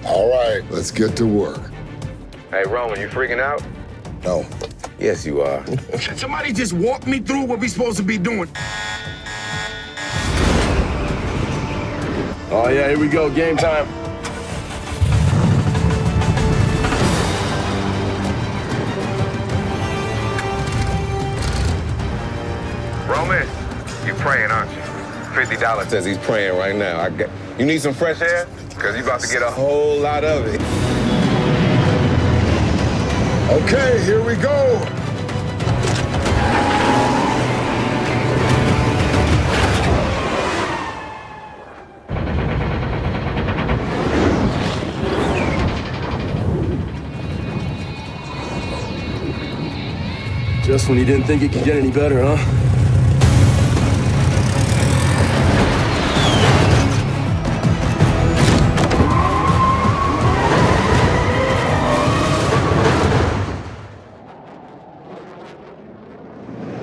All right, let's get to work. Hey, Roman, you freaking out? No. Yes, you are. Somebody just walk me through what we supposed to be doing. Oh, yeah, here we go. Game time. Roman, you praying, aren't you? $50 says he's praying right now. You need some fresh air? Because you're about to get a whole lot of it. Okay, here we go. Just when you didn't think it could get any better, huh?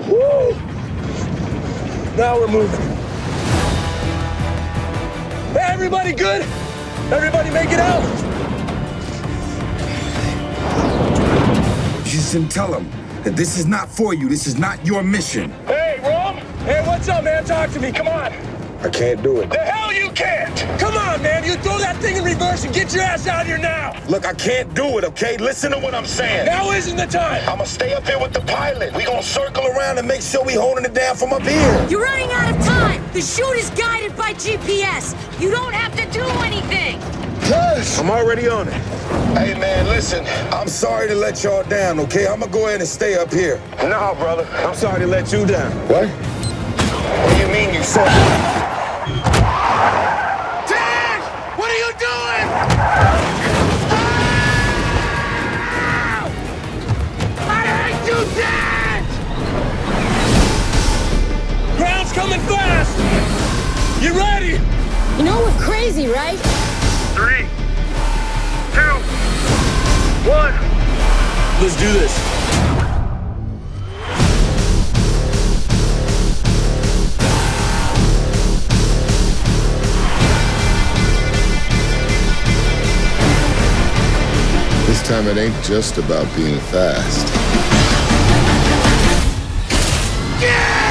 Woo! Now we're moving. Hey, everybody good? Everybody make it out? Just tell him that this is not for you. This is not your mission. Hey, Rom! Hey, what's up, man? Talk to me. Come on. I can't do it. The hell you can't! Come on, man. You throw that thing in reverse and get your ass out here now. Look, I can't do it, okay? Listen to what I'm saying. Now isn't the time. I'ma stay up here with the pilot. We gonna circle around and make sure we holding it down from up here. You're running out of time. The shoot is guided by GPS. You don't have to do anything. Yes! I'm already on it. Hey, man, listen. I'm sorry to let y'all down, okay? I'm gonna go ahead and stay up here. No, brother. I'm sorry to let you down. What? What do you mean you said? Dad! What are you doing? I hate you, Dad! Ground's coming fast! You ready? You know we're crazy, right? 3, 2, 1. Let's do this. This time it ain't just about being fast. Yeah!